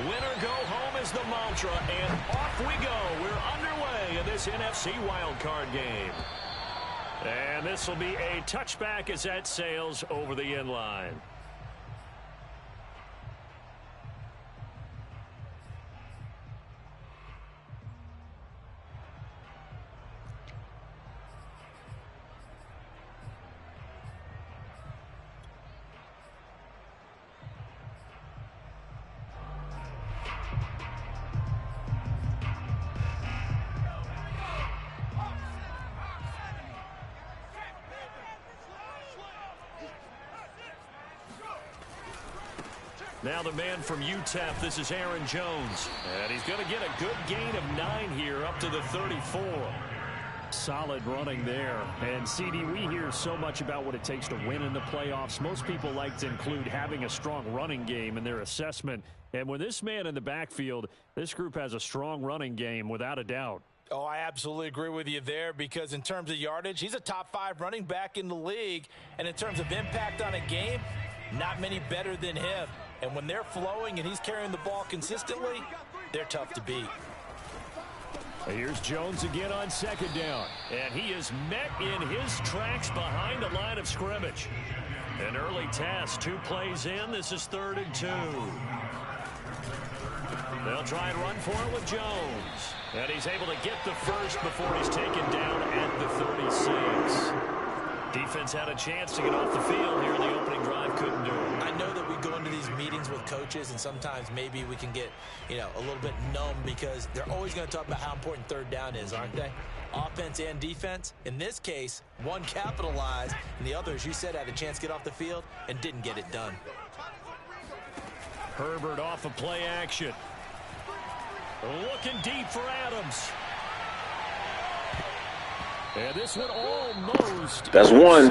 Win or go home is the mantra, and off we go. We're underway in this NFC wildcard game. And this will be a touchback as that sails over the end line. Now the man from UTEP, this is Aaron Jones. And he's going to get a good gain of 9 here up to the 34. Solid running there. And, CD, we hear so much about what it takes to win in the playoffs. Most people like to include having a strong running game in their assessment. And with this man in the backfield, this group has a strong running game without a doubt. Oh, I absolutely agree with you there, because in terms of yardage, he's a top 5 running back in the league. And in terms of impact on a game, not many better than him. And when they're flowing and he's carrying the ball consistently, they're tough to beat. Here's Jones again on second down. And he is met in his tracks behind the line of scrimmage. An early test, 2 plays in. This is 3rd and 2. They'll try and run for it with Jones. And he's able to get the first before he's taken down at the 36. Defense had a chance to get off the field here in the opening drive, couldn't do it. I know that we go into these meetings with coaches, and sometimes maybe we can get, a little bit numb, because they're always going to talk about how important 3rd down is, aren't they? Offense and defense. In this case, one capitalized, and the other, as you said, had a chance to get off the field and didn't get it done. Herbert off of play action. Looking deep for Adams. And this one almost That's one.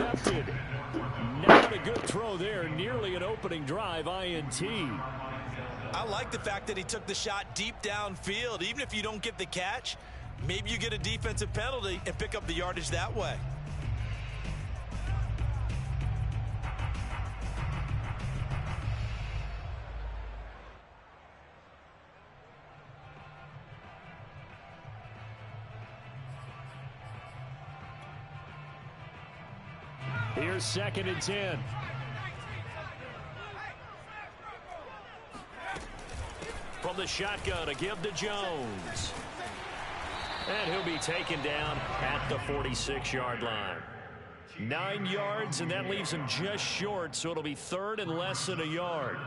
Not a good throw there. Nearly an opening drive INT. I like the fact that he took the shot deep downfield. Even if you don't get the catch, maybe you get a defensive penalty and pick up the yardage that way. Here's 2nd and 10. From the shotgun, a give to Jones. And he'll be taken down at the 46-yard line. 9 yards, and that leaves him just short, so it'll be 3rd and less than a yard.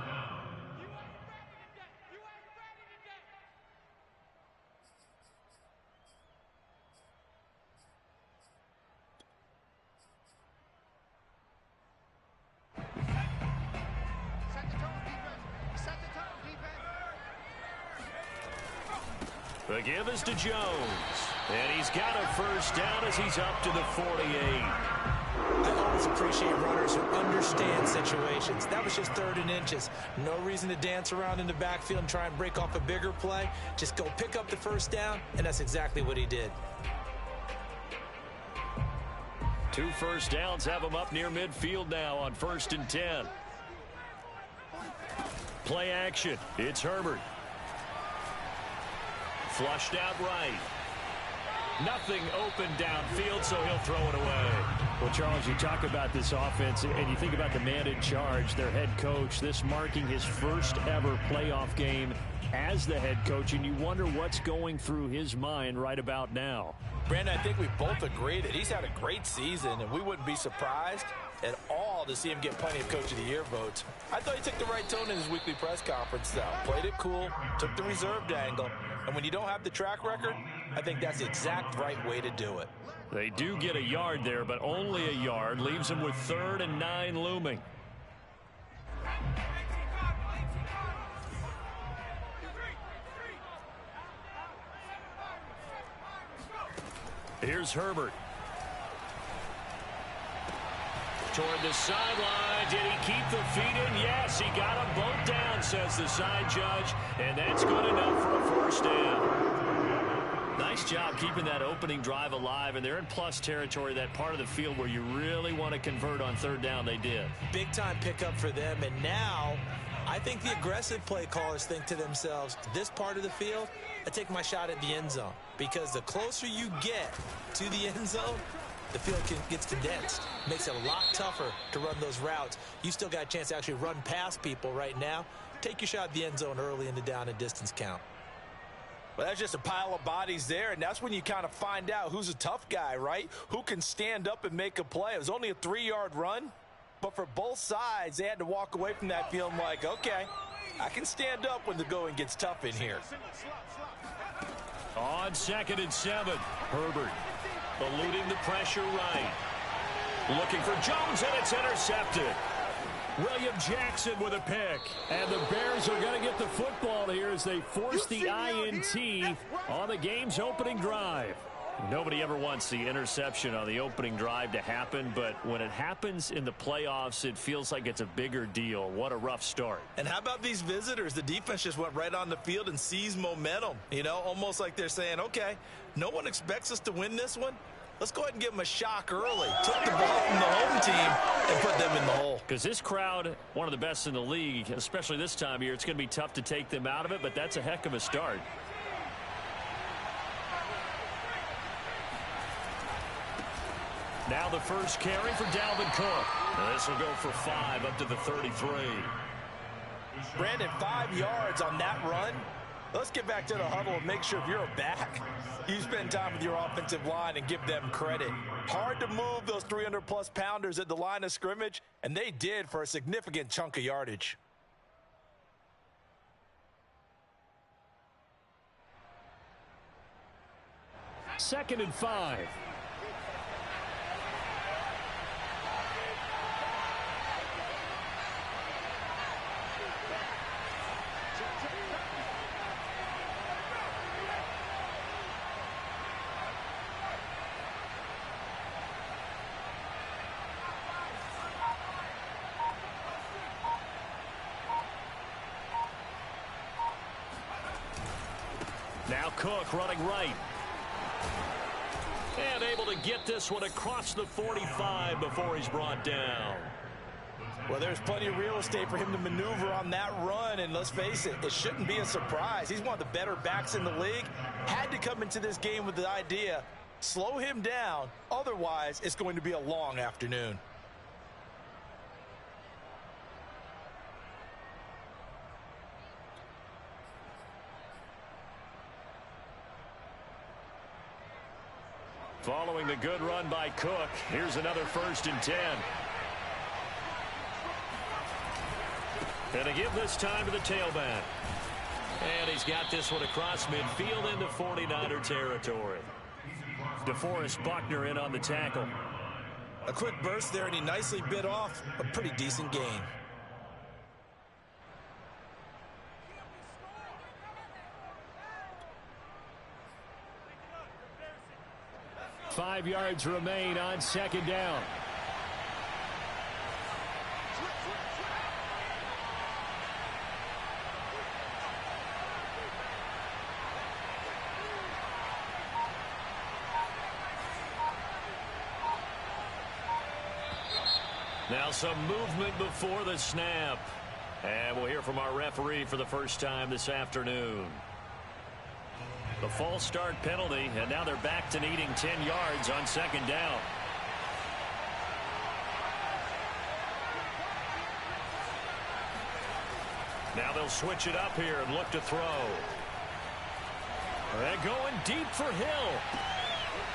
The give is to Jones. And he's got a first down as he's up to the 48. I always appreciate runners who understand situations. That was just 3rd and inches. No reason to dance around in the backfield and try and break off a bigger play. Just go pick up the first down, and that's exactly what he did. 2 first downs have him up near midfield now on 1st and 10. Play action. It's Herbert. Flushed out right. Nothing open downfield, so he'll throw it away. Well, Charles, you talk about this offense, and you think about the man in charge, their head coach, this marking his first ever playoff game as the head coach, and you wonder what's going through his mind right about now. Brandon, I think we both agree that he's had a great season, and we wouldn't be surprised at all to see him get plenty of Coach of the Year votes. I thought he took the right tone in his weekly press conference, though. Played it cool, took the reserved angle, and when you don't have the track record, I think that's the exact right way to do it. They do get a yard there, but only a yard. Leaves them with 3rd and 9 looming. Here's Herbert. Toward the sideline. Did he keep the feet in? Yes, he got them both down, says the side judge. And that's good enough for a first down. Nice job keeping that opening drive alive, and they're in plus territory, that part of the field where you really want to convert on third down. They did. Big-time pickup for them, and now I think the aggressive play callers think to themselves, this part of the field, I take my shot at the end zone, because the closer you get to the end zone, the field gets condensed. Makes it a lot tougher to run those routes. You still got a chance to actually run past people right now. Take your shot at the end zone early in the down and distance count. Well, that's just a pile of bodies there, and that's when you kind of find out who's a tough guy, right? Who can stand up and make a play. It was only a 3-yard run, but for both sides, they had to walk away from that feeling like, okay, I can stand up when the going gets tough in here. On 2nd and 7, Herbert eluding the pressure right. Looking for Jones, and it's intercepted. William Jackson with a pick. And the Bears are going to get the football here as they force the INT on the game's opening drive. Nobody ever wants the interception on the opening drive to happen, but when it happens in the playoffs, it feels like it's a bigger deal. What a rough start. And how about these visitors? The defense just went right on the field and seized momentum. You know, almost like they're saying, okay, no one expects us to win this one. Let's go ahead and give them a shock early. Took the ball from the home team and put them in the hole. Because this crowd, one of the best in the league, especially this time of year, it's going to be tough to take them out of it, but that's a heck of a start. Now the first carry for Dalvin Cook. This will go for 5 up to the 33. Brandon, 5 yards on that run. Let's get back to the huddle and make sure if you're a back, you spend time with your offensive line and give them credit. Hard to move those 300-plus pounders at the line of scrimmage, and they did for a significant chunk of yardage. Second and 5. Now Cook running right. And able to get this one across the 45 before he's brought down. Well, there's plenty of real estate for him to maneuver on that run, and let's face it, it shouldn't be a surprise. He's one of the better backs in the league. Had to come into this game with the idea, slow him down, otherwise it's going to be a long afternoon. Following the good run by Cook, here's another 1st and 10. And to give this time to the tailback. And he's got this one across midfield into 49er territory. DeForest Buckner in on the tackle. A quick burst there, and he nicely bit off a pretty decent gain. 5 yards remain on 2nd down. Now some movement before the snap. And we'll hear from our referee for the first time this afternoon. The false start penalty, and now they're back to needing 10 yards on 2nd down. Now they'll switch it up here and look to throw. And going deep for Hill.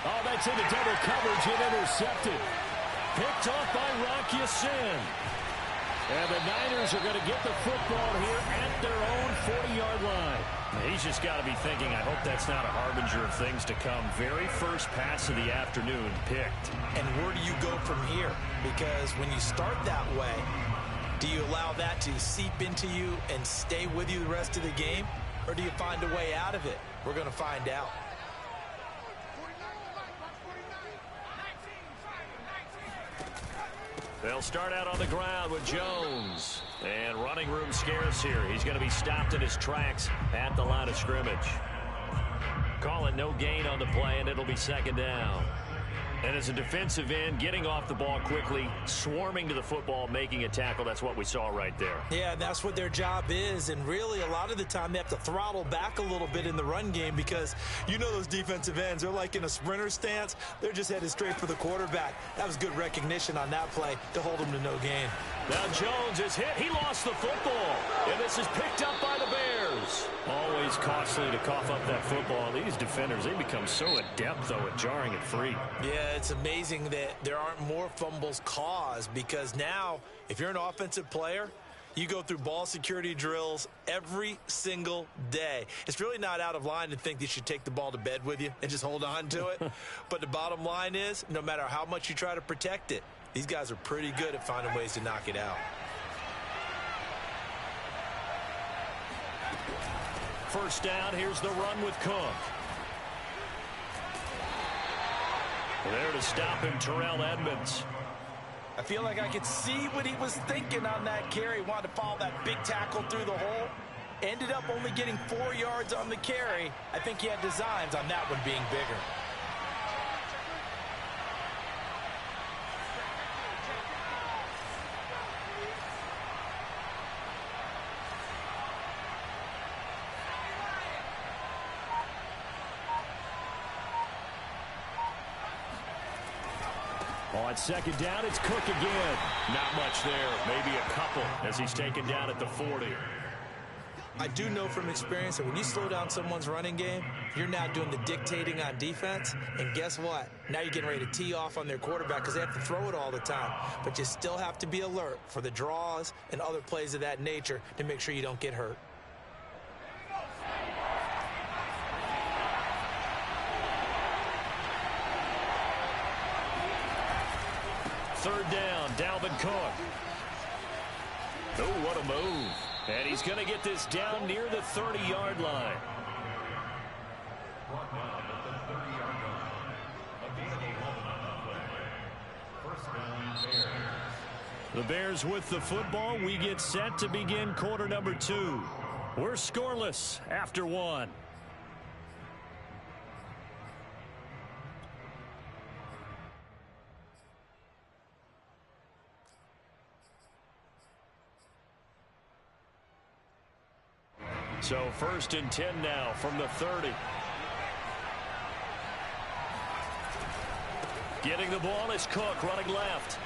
Oh, that's into double coverage and intercepted. Picked off by Rock Ya-Sin. And the Niners are going to get the football here at their own 40-yard line. He's just got to be thinking, I hope that's not a harbinger of things to come. Very first pass of the afternoon picked. And where do you go from here? Because when you start that way, do you allow that to seep into you and stay with you the rest of the game? Or do you find a way out of it? We're going to find out. They'll start out on the ground with Jones. And running room scarce here. He's going to be stopped in his tracks at the line of scrimmage. Call it no gain on the play, and it'll be second down. And as a defensive end, getting off the ball quickly, swarming to the football, making a tackle, that's what we saw right there. Yeah, that's what their job is. And really, a lot of the time, they have to throttle back a little bit in the run game because you know those defensive ends, they're like in a sprinter stance. They're just headed straight for the quarterback. That was good recognition on that play to hold them to no gain. Now Jones is hit. He lost the football. And this is picked up by the Bears. Always costly to cough up that football. These defenders, they become so adept, though, at jarring it free. Yeah, it's amazing that there aren't more fumbles caused because now, if you're an offensive player, you go through ball security drills every single day. It's really not out of line to think that you should take the ball to bed with you and just hold on to it. But the bottom line is, no matter how much you try to protect it, these guys are pretty good at finding ways to knock it out. First down, here's the run with Cook. There to stop him, Terrell Edmunds. I feel like I could see what he was thinking on that carry. Wanted to follow that big tackle through the hole. Ended up only getting 4 yards on the carry. I think he had designs on that one being bigger. On second down, it's Cook again. Not much there. Maybe a couple as he's taken down at the 40. I do know from experience that when you slow down someone's running game, you're now doing the dictating on defense. And guess what? Now you're getting ready to tee off on their quarterback because they have to throw it all the time. But you still have to be alert for the draws and other plays of that nature to make sure you don't get hurt. Third down, Dalvin Cook. Oh, what a move. And he's going to get this down near the 30-yard line. The Bears with the football. We get set to begin quarter number 2. We're scoreless after 1. So first and 10 now from the 30. Getting the ball is Cook running left.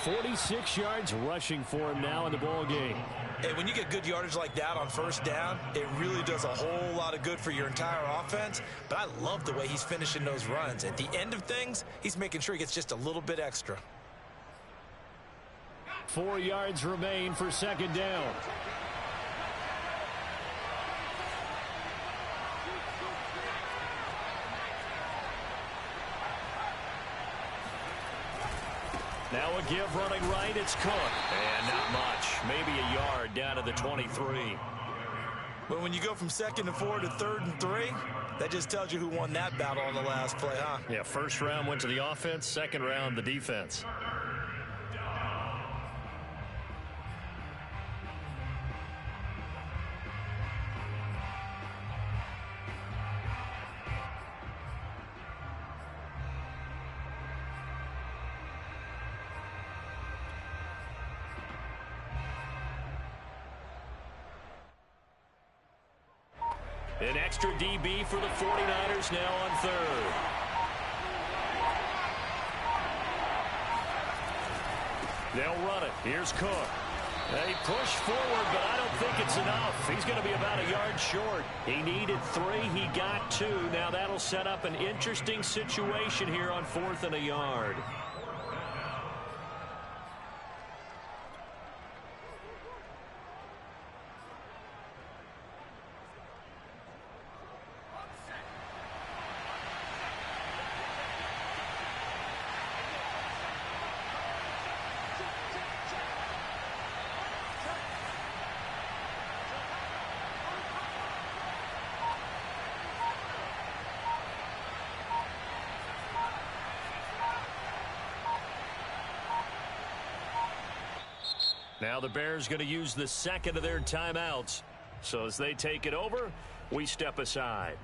46 yards rushing for him now in the ball game. Hey, when you get good yardage like that on first down, it really does a whole lot of good for your entire offense. But I love the way he's finishing those runs. At the end of things, he's making sure he gets just a little bit extra. 4 yards remain for second down. Now a give running right, it's Cook. And not much, maybe a yard down to the 23. Well, when you go from 2nd and 4 to 3rd and 3, that just tells you who won that battle on the last play, huh? Yeah, first round went to the offense, second round the defense. An extra DB for the 49ers now on 3rd. They'll run it. Here's Cook. They push forward, but I don't think it's enough. He's going to be about a yard short. He needed 3. He got 2. Now that'll set up an interesting situation here on 4th and a yard. Now the Bears going to use the second of their timeouts. So as they take it over, we step aside.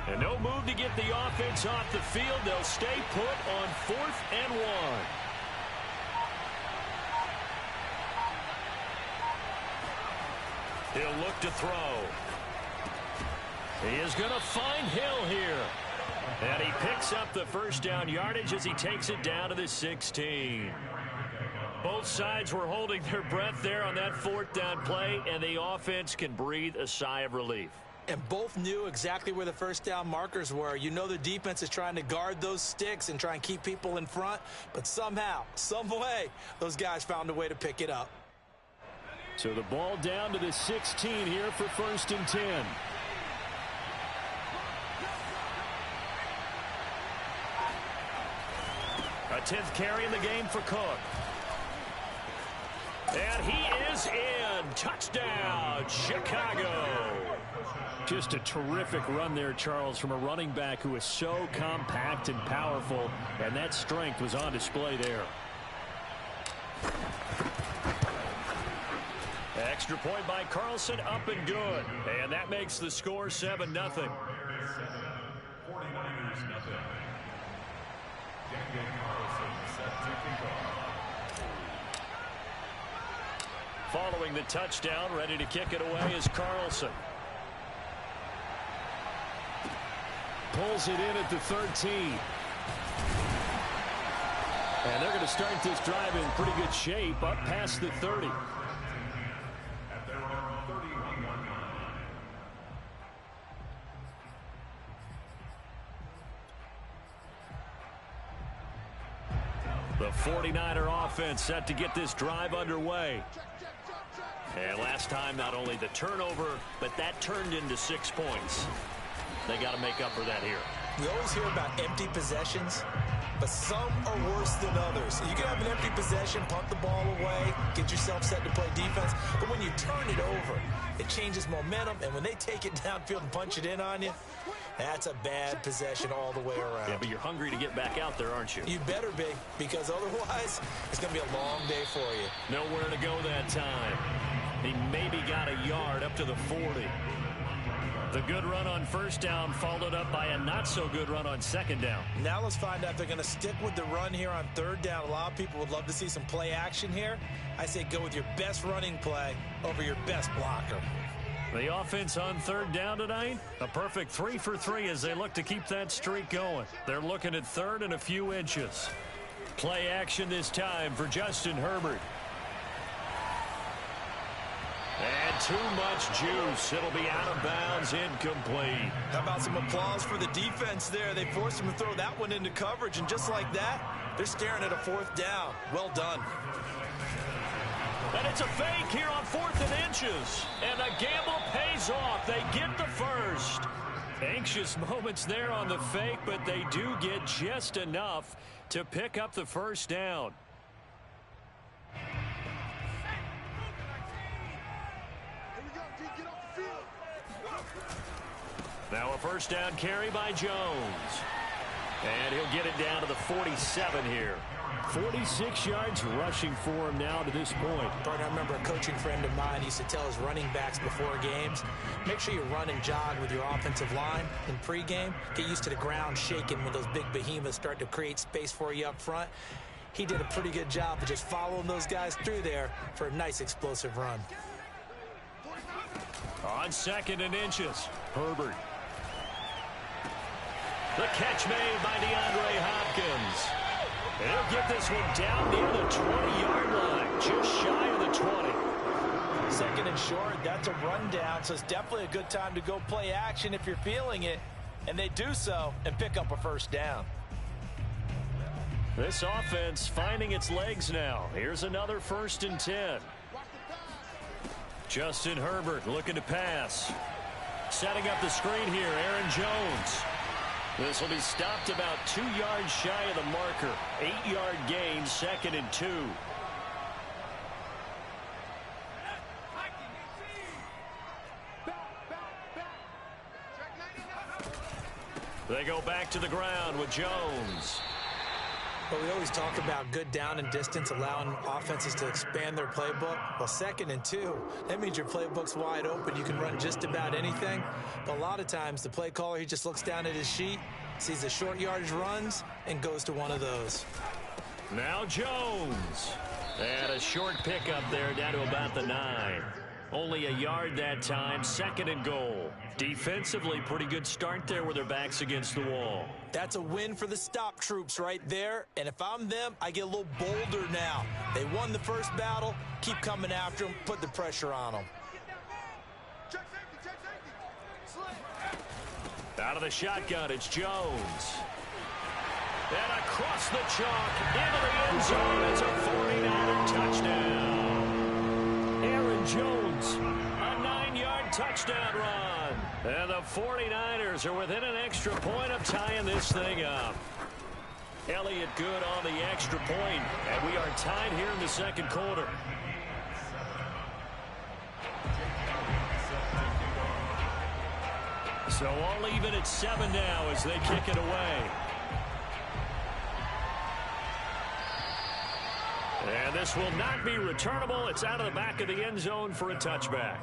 And no move to get the offense off the field. They'll stay put on 4th and 1. He'll look to throw. He is going to find Hill here. And he picks up the first down yardage as he takes it down to the 16. Both sides were holding their breath there on that 4th down play, and the offense can breathe a sigh of relief. And both knew exactly where the first down markers were. You know the defense is trying to guard those sticks and try and keep people in front. But somehow, some way, those guys found a way to pick it up. So the ball down to the 16 here for 1st and 10. A 10th carry in the game for Cook. And he is in. Touchdown, Chicago. Just a terrific run there, Charles, from a running back who is so compact and powerful, and that strength was on display there. Extra point by Carlson, up and good. And that makes the score 7-0. 49ers, nothing. Following the touchdown, ready to kick it away is Carlson. Pulls it in at the 13. And they're going to start this drive in pretty good shape up past the 30. The 49er offense set to get this drive underway. And last time, not only the turnover, but that turned into 6 points. They got to make up for that here. We always hear about empty possessions, but some are worse than others. You can have an empty possession, punt the ball away, get yourself set to play defense, but when you turn it over, it changes momentum, and when they take it downfield and punch it in on you, that's a bad possession all the way around. Yeah, but you're hungry to get back out there, aren't you? You better be, because otherwise, it's going to be a long day for you. Nowhere to go that time. He maybe got a yard up to the 40. The good run on 1st down followed up by a not-so-good run on 2nd down. Now let's find out if they're going to stick with the run here on 3rd down. A lot of people would love to see some play action here. I say go with your best running play over your best blocker. The offense on 3rd down tonight, a perfect 3 for 3 as they look to keep that streak going. They're looking at 3rd and a few inches. Play action this time for Justin Herbert. And too much juice. It'll be out of bounds, incomplete. How about some applause for the defense there? They forced him to throw that one into coverage, and just like that, they're staring at a 4th down. Well done. And it's a fake here on 4th and inches. And the gamble pays off. They get the first. Anxious moments there on the fake, but they do get just enough to pick up the 1st down. Now a 1st down carry by Jones. And he'll get it down to the 47 here. 46 yards rushing for him now to this point. Partner, I remember a coaching friend of mine used to tell his running backs before games, make sure you run and jog with your offensive line in pregame. Get used to the ground shaking when those big behemoths start to create space for you up front. He did a pretty good job of just following those guys through there for a nice explosive run. On 2nd and inches, Herbert. The catch made by DeAndre Hopkins. He'll get this one down near the 20-yard line, just shy of the 20. 2nd and short, that's a rundown, so it's definitely a good time to go play action if you're feeling it. And they do so and pick up a 1st down. This offense finding its legs now. Here's another 1st and 10. Justin Herbert looking to pass. Setting up the screen here, Aaron Jones. This will be stopped about 2 yards shy of the marker. 8-yard gain, 2nd and 2. They go back to the ground with Jones. Well, we always talk about good down and distance, allowing offenses to expand their playbook. Well, 2nd and 2, that means your playbook's wide open. You can run just about anything. But a lot of times, the play caller, he just looks down at his sheet, sees the short yardage runs, and goes to one of those. Now Jones. And a short pickup there down to about the 9. Only a yard that time, 2nd and goal. Defensively, pretty good start there with their backs against the wall. That's a win for the stop troops right there. And if I'm them, I get a little bolder now. They won the first battle. Keep coming after them. Put the pressure on them. Out of the shotgun, it's Jones. And across the chalk, into the end zone. It's a 49er touchdown. Aaron Jones, a 9-yard touchdown run. And the 49ers are within an extra point of tying this thing up. Elliott good on the extra point, and we are tied here in the second quarter. So all even at 7 now as they kick it away. And this will not be returnable. It's out of the back of the end zone for a touchback.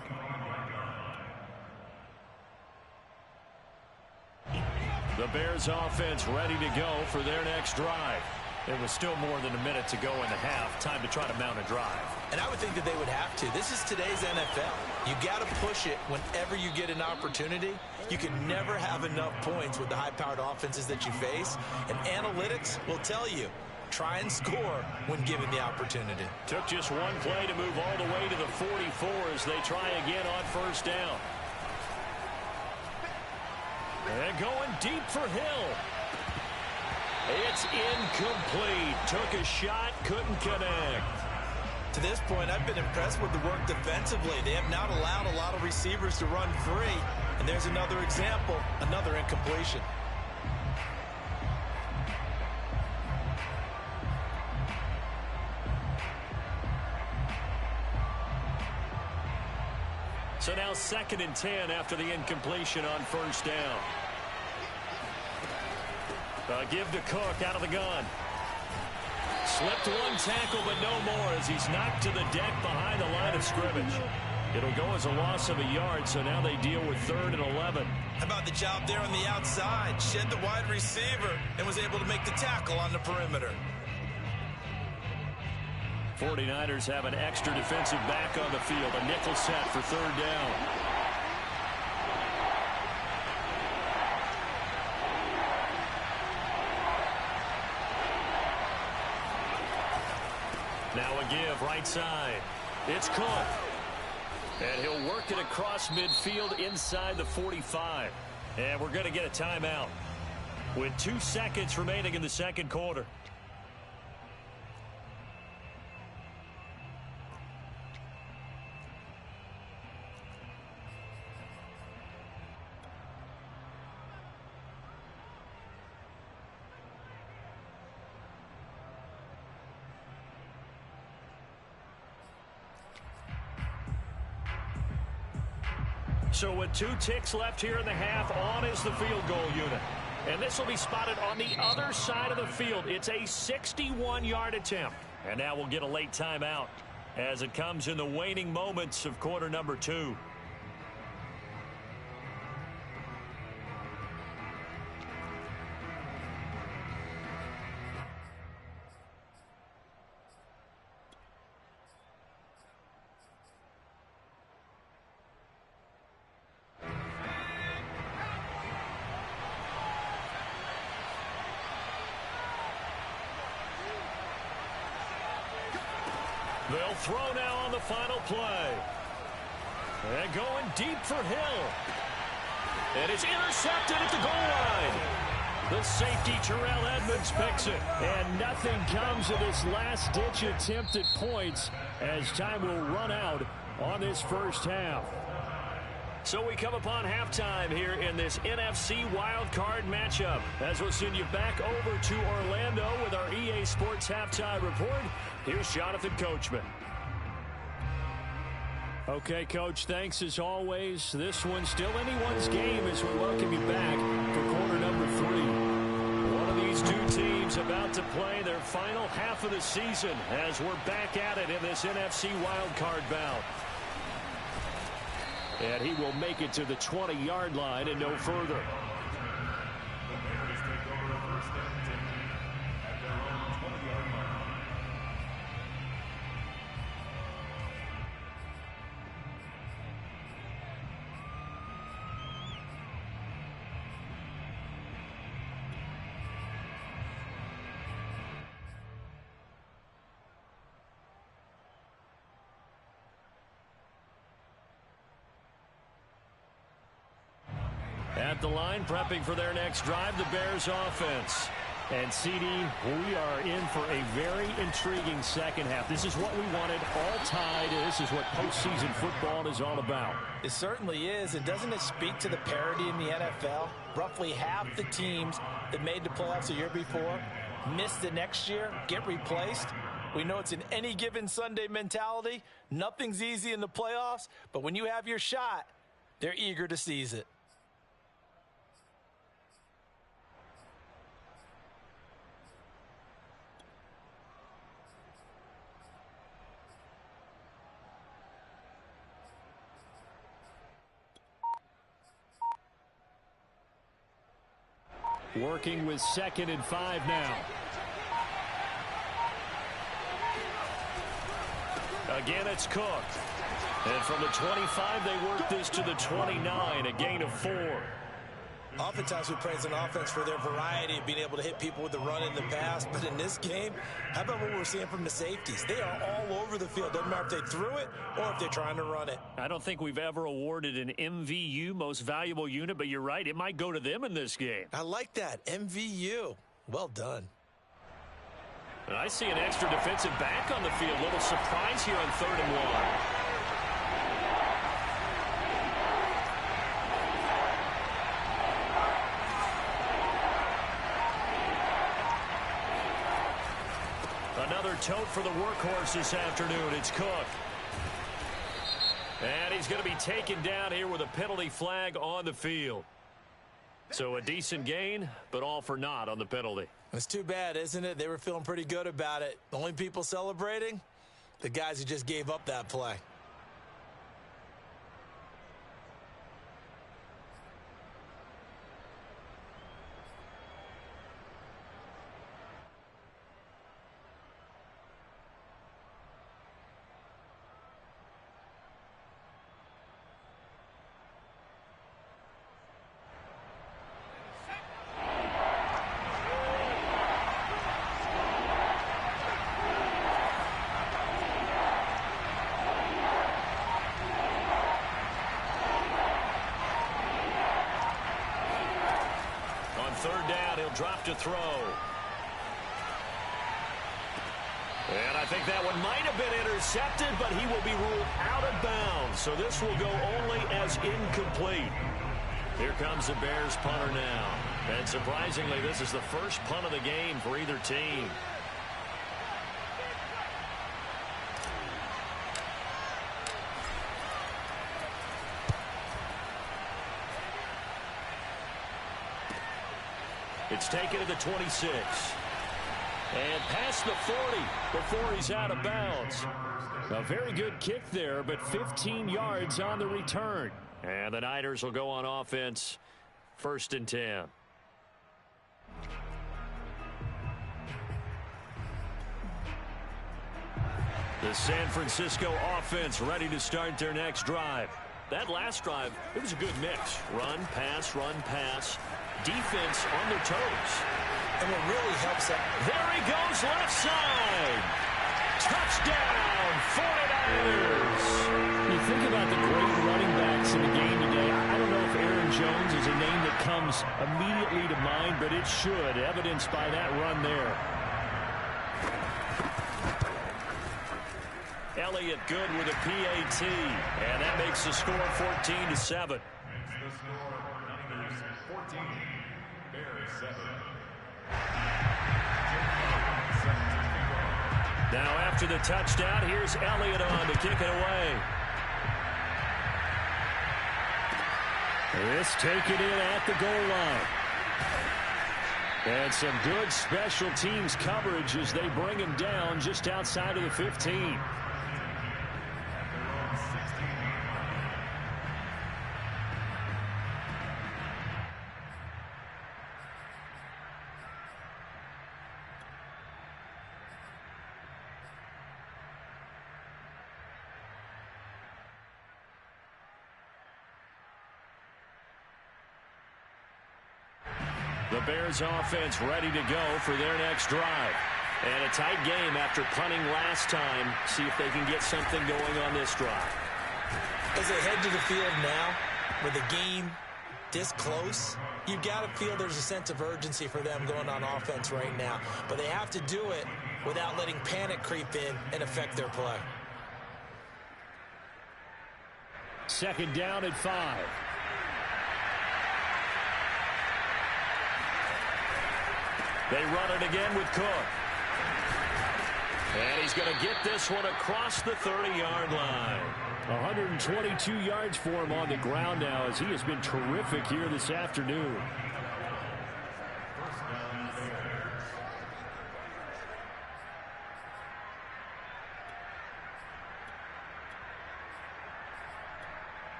The Bears offense ready to go for their next drive. There was still more than a minute to go in the half. Time to try to mount a drive. And I would think that they would have to. This is today's NFL. You got to push it whenever you get an opportunity. You can never have enough points with the high-powered offenses that you face. And analytics will tell you, try and score when given the opportunity. Took just one play to move all the way to the 44 as they try again on first down. And going deep for Hill. It's incomplete. Took a shot, couldn't connect. To this point, I've been impressed with the work defensively. They have not allowed a lot of receivers to run free. And there's another example, another incompletion. So now 2nd and 10 after the incompletion on first down. Give to Cook out of the gun. Slipped one tackle, but no more as he's knocked to the deck behind the line of scrimmage. It'll go as a loss of a yard, so now they deal with 3rd and 11. How about the job there on the outside? Shed the wide receiver and was able to make the tackle on the perimeter. 49ers have an extra defensive back on the field. A nickel set for 3rd down. Now a give right side. It's Cook. And he'll work it across midfield inside the 45. And we're going to get a timeout with 2 seconds remaining in the second quarter. So with 2 ticks left here in the half, on is the field goal unit. And this will be spotted on the other side of the field. It's a 61-yard attempt. And now we'll get a late timeout as it comes in the waning moments of quarter number 2. They'll throw now on the final play. And going deep for Hill. And it's intercepted at the goal line. The safety, Terrell Edmonds, picks it. And nothing comes of this last-ditch attempt at points as time will run out on this first half. So we come upon halftime here in this NFC wildcard matchup. As we'll send you back over to Orlando with our EA Sports Halftime Report, here's Jonathan Coachman. Okay, Coach, thanks as always. This one's still anyone's game as we welcome you back for quarter number 3. One of these two teams about to play their final half of the season as we're back at it in this NFC wildcard bout. And he will make it to the 20-yard line and no further. At the line, prepping for their next drive, the Bears offense. And, CD, we are in for a very intriguing second half. This is what we wanted, all tied. This is what postseason football is all about. It certainly is. And doesn't it speak to the parity in the NFL? Roughly half the teams that made the playoffs the year before miss the next year, get replaced. We know it's an any given Sunday mentality. Nothing's easy in the playoffs, but when you have your shot, they're eager to seize it. Working with 2nd and 5 now. Again, it's Cook. And from the 25, they work this to the 29, a gain of 4. Oftentimes we praise an offense for their variety of being able to hit people with the run in the pass. But in this game, how about what we're seeing from the safeties? They are all over the field. Doesn't matter if they threw it or if they're trying to run it. I don't think we've ever awarded an MVU, most valuable unit, but you're right. It might go to them in this game. I like that. MVU. Well done. And I see an extra defensive back on the field. Little surprise here on 3rd and 1. Another tote for the workhorse this afternoon. It's Cook. And he's going to be taken down here with a penalty flag on the field. So a decent gain, but all for naught on the penalty. It's too bad, isn't it? They were feeling pretty good about it. The only people celebrating, the guys who just gave up that play. Drop to throw. And I think that one might have been intercepted, but he will be ruled out of bounds. So this will go only as incomplete. Here comes the Bears punter now. And surprisingly, this is the first punt of the game for either team. It's taken to the 26. And past the 40 before he's out of bounds. A very good kick there, but 15 yards on the return. And the Niners will go on offense, 1st and 10. The San Francisco offense ready to start their next drive. That last drive, it was a good mix. Run, pass, defense on their toes. And what really helps that. There he goes, left side. Touchdown, 49ers. You think about the great running backs in the game today. I don't know if Aaron Jones is a name that comes immediately to mind, but it should, evidenced by that run there. LA Elliott good with a PAT. And that makes the score 14-7. Now after the touchdown, here's Elliott on to kick it away. This taken in at the goal line. And some good special teams coverage as they bring him down just outside of the 15. The Bears offense ready to go for their next drive. And a tight game after punting last time. See if they can get something going on this drive. As they head to the field now, with the game this close, you've got to feel there's a sense of urgency for them going on offense right now. But they have to do it without letting panic creep in and affect their play. Second down at 5. They run it again with Cook. And he's going to get this one across the 30-yard line. 122 yards for him on the ground now as he has been terrific here this afternoon.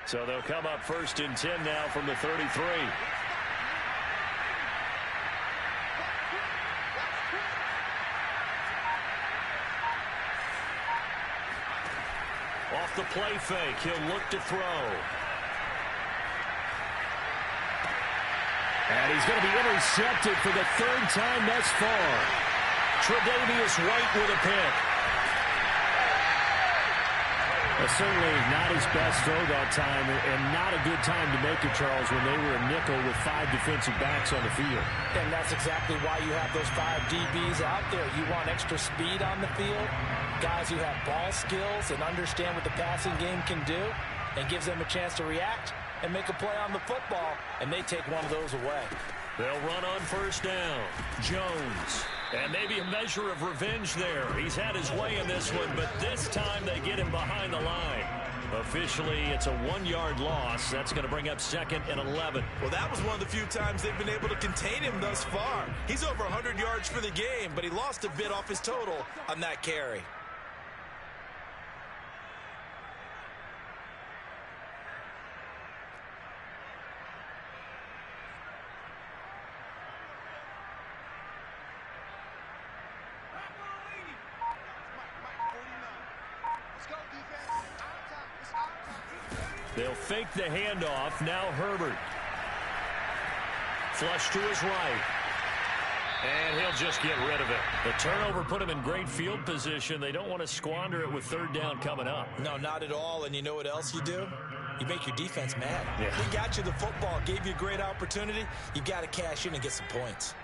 So they'll come up 1st and 10 now from the 33. Off the play fake, he'll look to throw. And he's going to be intercepted for the 3rd time thus far. Tre'Davious White with a pick. Certainly not his best throw that time, and not a good time to make it, Charles, when they were a nickel with 5 defensive backs on the field. And that's exactly why you have those 5 DBs out there. You want extra speed on the field, guys who have ball skills and understand what the passing game can do, and gives them a chance to react and make a play on the football, and they take one of those away. They'll run on 1st down. Jones. And maybe a measure of revenge there. He's had his way in this one, but this time they get him behind the line. Officially, it's a 1-yard loss. That's going to bring up 2nd and 11. Well, that was one of the few times they've been able to contain him thus far. He's over 100 yards for the game, but he lost a bit off his total on that carry. They'll fake the handoff. Now Herbert. Flush to his right. And he'll just get rid of it. The turnover put him in great field position. They don't want to squander it with 3rd down coming up. No, not at all. And you know what else you do? You make your defense mad. Yeah. They got you the football, gave you a great opportunity. You got to cash in and get some points.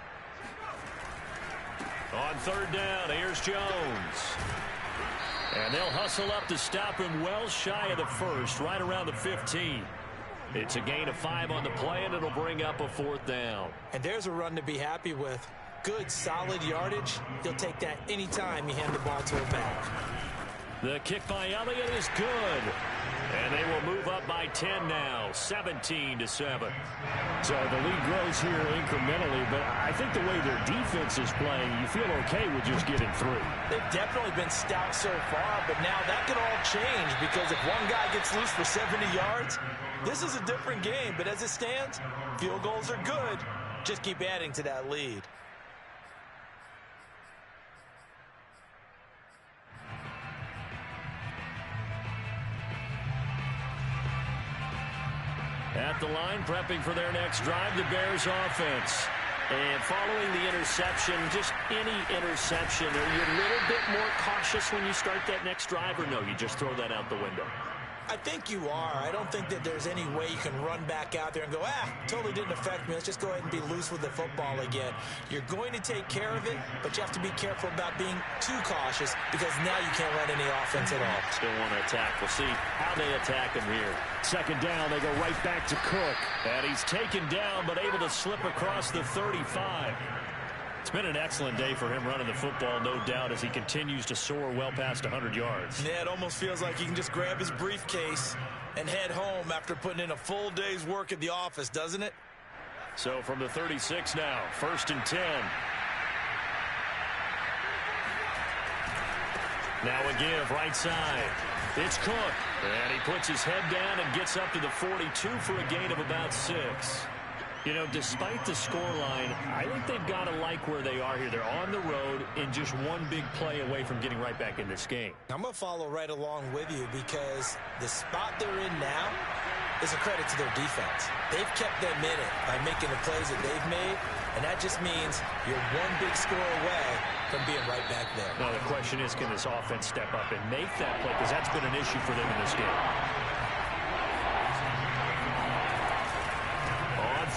On 3rd down, here's Jones. And they'll hustle up to stop him well shy of the 1st, right around the 15. It's a gain of 5 on the play, and it'll bring up a 4th down. And there's a run to be happy with. Good, solid yardage. He'll take that anytime you hand the ball to him back. The kick by Elliott is good. And they will move up by 10 now, 17-7. So the lead grows here incrementally, but I think the way their defense is playing, you feel okay with just getting through. They've definitely been stout so far, but now that could all change because if one guy gets loose for 70 yards, this is a different game. But as it stands, field goals are good. Just keep adding to that lead. At the line, prepping for their next drive, the Bears offense. And following the interception, just any interception, are you a little bit more cautious when you start that next drive, or no, you just throw that out the window? I think you are. I don't think that there's any way you can run back out there and go, totally didn't affect me. Let's just go ahead and be loose with the football again. You're going to take care of it, but you have to be careful about being too cautious because now you can't run any offense at all. Still want to attack. We'll see how they attack him here. Second down, they go right back to Cook. And he's taken down, but able to slip across the 35. It's been an excellent day for him running the football, no doubt, as he continues to soar well past 100 yards. Yeah, it almost feels like he can just grab his briefcase and head home after putting in a full day's work at the office, doesn't it? So from the 36 now, 1st and 10. Now a give, right side. It's Cook. And he puts his head down and gets up to the 42 for a gain of about 6. You know, despite the scoreline, I think they've got to like where they are here. They're on the road and just one big play away from getting right back in this game. I'm going to follow right along with you because the spot they're in now is a credit to their defense. They've kept them in it by making the plays that they've made, and that just means you're one big score away from being right back there. Now, the question is, can this offense step up and make that play? Because that's been an issue for them in this game.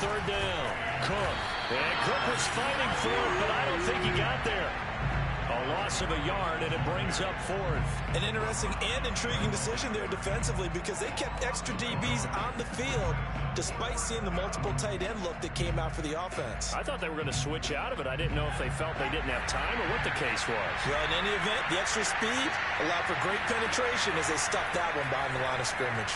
Third down, Cook. And Cook was fighting for it, but I don't think he got there. A loss of a yard, and it brings up 4th. An interesting and intriguing decision there defensively because they kept extra DBs on the field despite seeing the multiple tight end look that came out for the offense. I thought they were going to switch out of it. I didn't know if they felt they didn't have time or what the case was. Well, in any event, the extra speed allowed for great penetration as they stuffed that one behind the line of scrimmage.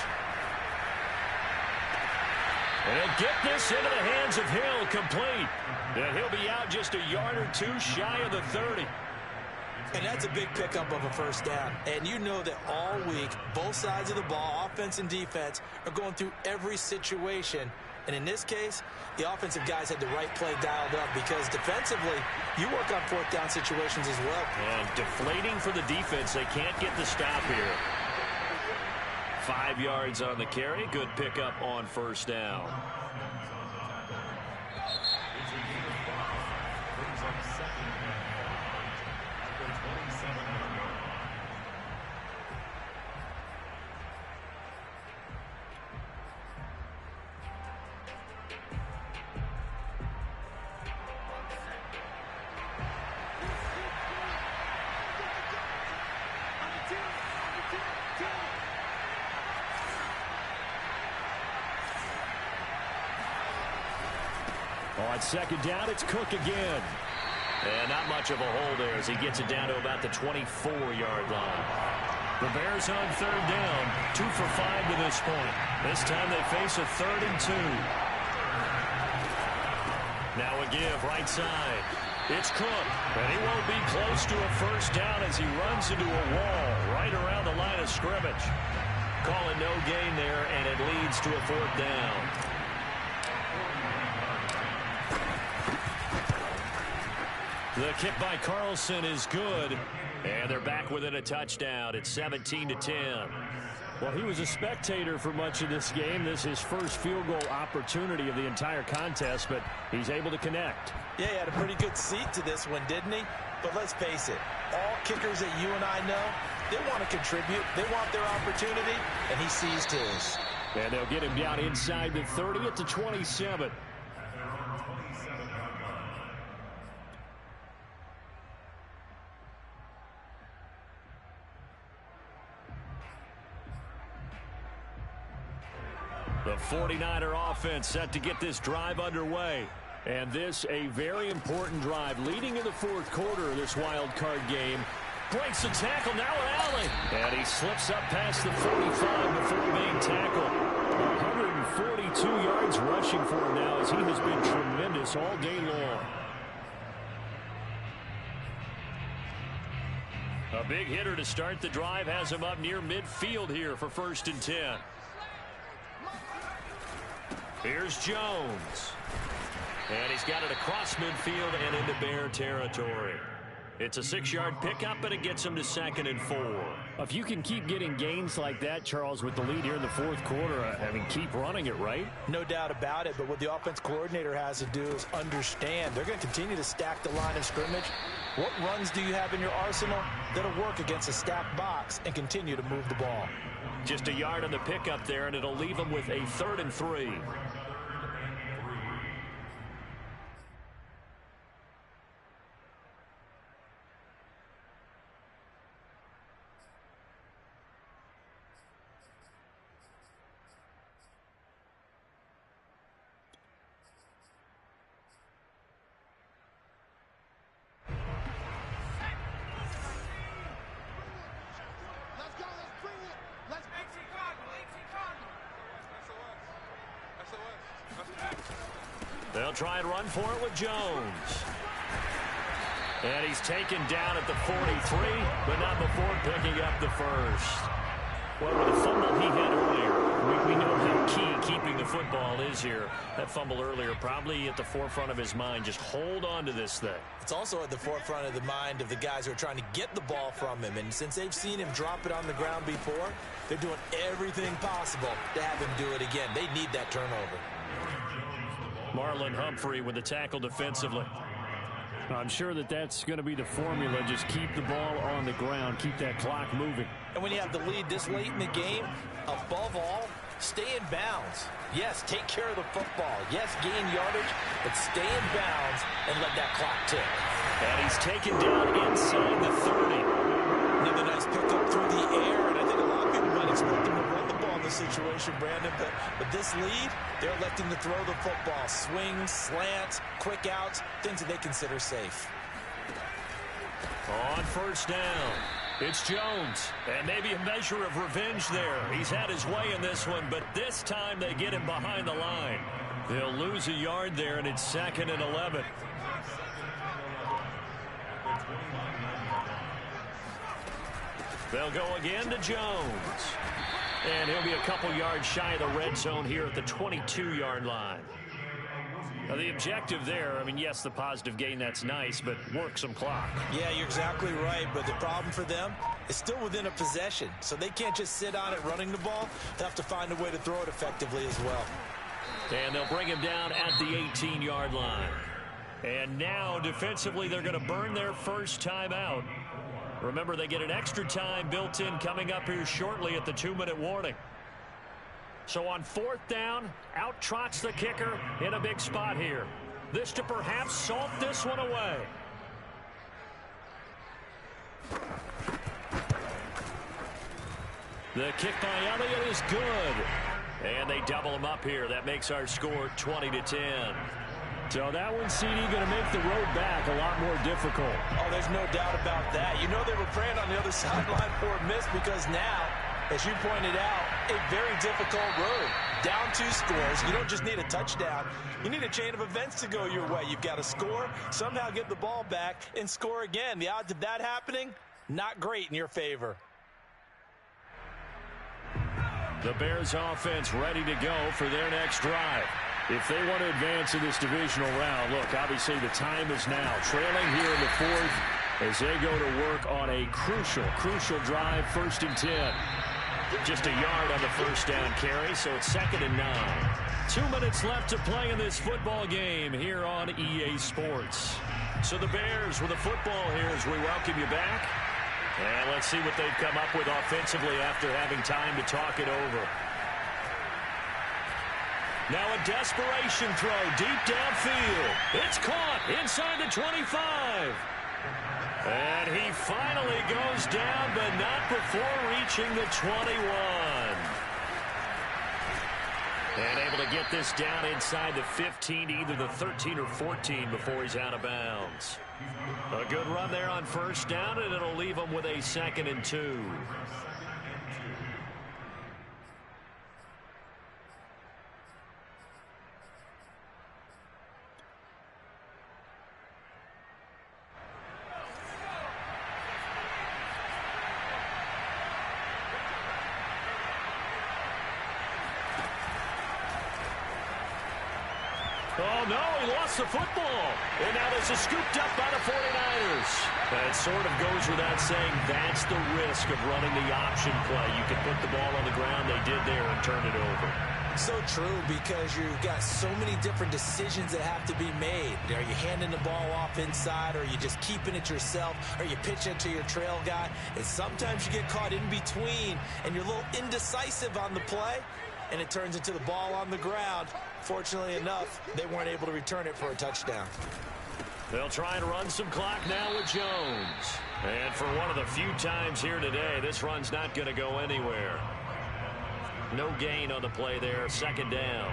And he'll get this into the hands of Hill, complete. And he'll be out just a yard or two shy of the 30. And that's a big pickup of a first down. And you know that all week, both sides of the ball, offense and defense, are going through every situation. And in this case, the offensive guys had the right play dialed up because defensively, you work on 4th down situations as well. And deflating for the defense. They can't get the stop here. 5 yards on the carry. Good pickup on first down. On second down, it's Cook again. And not much of a hole there as he gets it down to about the 24-yard line. The Bears on third down, 2 for 5 to this point. This time they face a 3rd and 2. Now a give, right side. It's Cook, and he won't be close to a first down as he runs into a wall right around the line of scrimmage. Calling no gain there, and it leads to a 4th down. The kick by Carlson is good, and they're back within a touchdown. It's 17-10. Well, he was a spectator for much of this game. This is his first field goal opportunity of the entire contest, but he's able to connect. Yeah, he had a pretty good seat to this one, didn't he? But let's face it, all kickers that you and I know, they want to contribute. They want their opportunity, and he seized his. And they'll get him down inside the 30 at the 27. The 49er offense set to get this drive underway. And this a very important drive leading in the 4th quarter of this wild card game. Breaks the tackle, now Allen. And he slips up past the 45 before being tackled. 142 yards rushing for him now as he has been tremendous all day long. A big hitter to start the drive has him up near midfield here for 1st and 10. Here's Jones. And he's got it across midfield and into Bear territory. It's a 6-yard pickup, and it gets them to 2nd and 4. If you can keep getting gains like that, Charles, with the lead here in the fourth quarter, I mean, keep running it, right? No doubt about it, but what the offense coordinator has to do is understand they're going to continue to stack the line of scrimmage. What runs do you have in your arsenal that'll work against a stacked box and continue to move the ball? Just a yard on the pickup there, and it'll leave them with a 3rd and 3. They'll try and run for it with Jones. And he's taken down at the 43, but not before picking up the first. Well, with the fumble he had earlier, we know how key keeping the football is here. That fumble earlier probably at the forefront of his mind. Just hold on to this thing. It's also at the forefront of the mind of the guys who are trying to get the ball from him. And since they've seen him drop it on the ground before, they're doing everything possible to have him do it again. They need that turnover. Marlon Humphrey with the tackle defensively. I'm sure that's going to be the formula. Just keep the ball on the ground. Keep that clock moving. And when you have the lead this late in the game, above all, stay in bounds. Yes, take care of the football. Yes, gain yardage, but stay in bounds and let that clock tick. And he's taken down inside the 30. Another nice pickup through the air, and I think a lot of people might expect him to run the ball in this situation, Brandon, but this lead, they're electing to throw the football. Swings, slants, quick outs, things that they consider safe. On first down, it's Jones, and maybe a measure of revenge there. He's had his way in this one, but this time they get him behind the line. They'll lose a yard there, and it's 2nd and 11. They'll go again to Jones. And he'll be a couple yards shy of the red zone here at the 22-yard line. Now, the objective there, I mean, yes, the positive gain, that's nice, but work some clock. Yeah, you're exactly right, but the problem for them is still within a possession. So they can't just sit on it running the ball. They'll have to find a way to throw it effectively as well. And they'll bring him down at the 18-yard line. And now, defensively, they're going to burn their first time out. Remember, they get an extra time built in coming up here shortly at the 2-minute warning. So on 4th down, out trots the kicker in a big spot here. This to perhaps salt this one away. The kick by Elliott is good. And they double him up here. That makes our score 20-10. So that one, CD, going to make the road back a lot more difficult. Oh, there's no doubt about that. You know they were praying on the other sideline for a miss because now, as you pointed out, a very difficult road. Down 2 scores. You don't just need a touchdown. You need a chain of events to go your way. You've got to score, somehow get the ball back, and score again. The odds of that happening, not great in your favor. The Bears offense ready to go for their next drive. If they want to advance in this divisional round, look, obviously the time is now. Trailing here in the 4th as they go to work on a crucial drive, 1st and 10. Just a yard on the first down carry, so it's 2nd and 9. 2 minutes left to play in this football game here on EA Sports. So the Bears with the football here as we welcome you back. And let's see what they've come up with offensively after having time to talk it over. Now a desperation throw deep downfield. It's caught inside the 25. And he finally goes down, but not before reaching the 21. And able to get this down inside the 15, either the 13 or 14 before he's out of bounds. A good run there on first down, and it'll leave him with a 2nd and 2. Oh, no, he lost the football. And now this is scooped up by the 49ers. That sort of goes without saying. That's the risk of running the option play. You can put the ball on the ground. They did there and turn it over. So true, because you've got so many different decisions that have to be made. Are you handing the ball off inside, or are you just keeping it yourself? Are you pitching it to your trail guy? And sometimes you get caught in between, and you're a little indecisive on the play, and it turns into the ball on the ground. Fortunately enough, they weren't able to return it for a touchdown. They'll try and run some clock now with Jones. And for one of the few times here today, this run's not going to go anywhere. No gain on the play there, second down.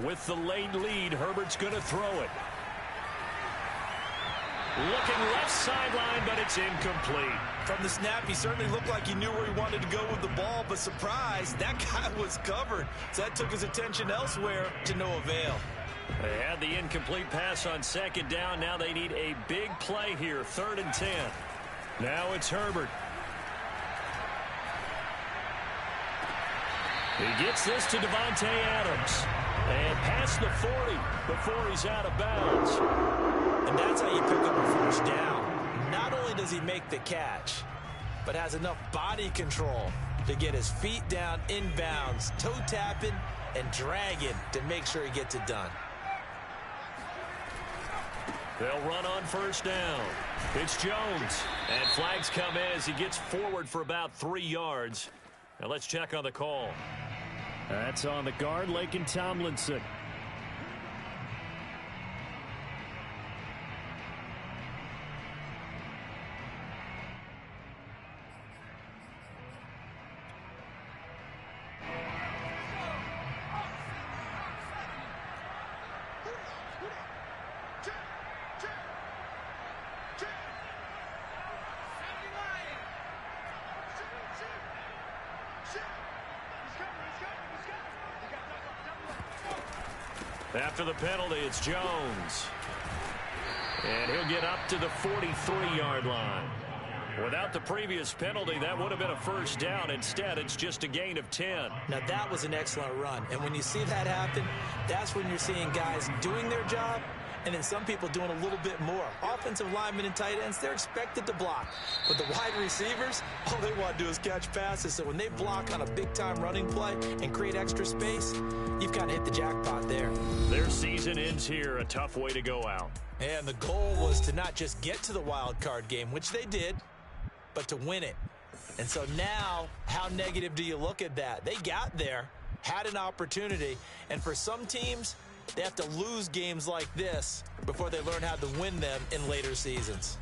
With the late lead, Herbert's going to throw it. Looking left sideline, but it's incomplete. From the snap, he certainly looked like he knew where he wanted to go with the ball, but surprise, that guy was covered. So that took his attention elsewhere to no avail. They had the incomplete pass on second down. Now they need a big play here, 3rd and 10. Now it's Herbert. He gets this to Davante Adams. And past the 40 before he's out of bounds. And that's how you pick up a first down. Not only does he make the catch, but has enough body control to get his feet down inbounds, toe tapping and dragging to make sure he gets it done. They'll run on first down. It's Jones. And flags come in as he gets forward for about 3 yards. Now let's check on the call. That's on the guard, Laken Tomlinson. After the penalty, it's Jones. And he'll get up to the 43-yard line. Without the previous penalty, that would have been a first down. Instead, it's just a gain of 10. Now, that was an excellent run. And when you see that happen, that's when you're seeing guys doing their job and then some people doing a little bit more. Offensive linemen and tight ends, they're expected to block. But the wide receivers, all they want to do is catch passes. So when they block on a big-time running play and create extra space, you've kind of hit the jackpot there. Their season ends here, a tough way to go out. And the goal was to not just get to the wild card game, which they did, but to win it. And so now, how negative do you look at that? They got there, had an opportunity, and for some teams, they have to lose games like this before they learn how to win them in later seasons.